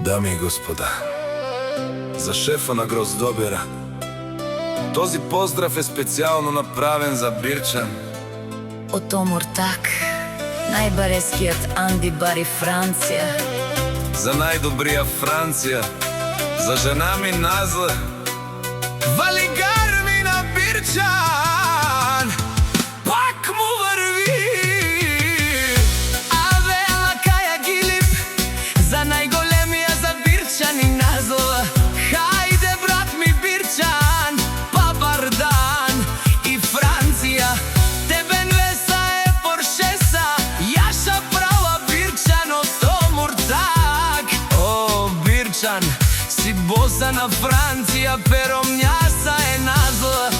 Дами и господа, за шефа на Гроздобера, този поздрав е специјално направен за Бирчан. Од Омуртак, најбарескиот Анди Бари Франција. За најдобрија Франција, за жена ми Назла, Валигар ми на Бирчан. Пак му върви Авела Каја Гилип, за најголемија за Бирчан и Назла. Хајде брат ми Бирчан, Папардан и Франција. Тебе Веса е Поршеса, Јаша права Бирчан од Омуртак. О, Бирчан, си боса на Франција, pero mňasa je Nazla.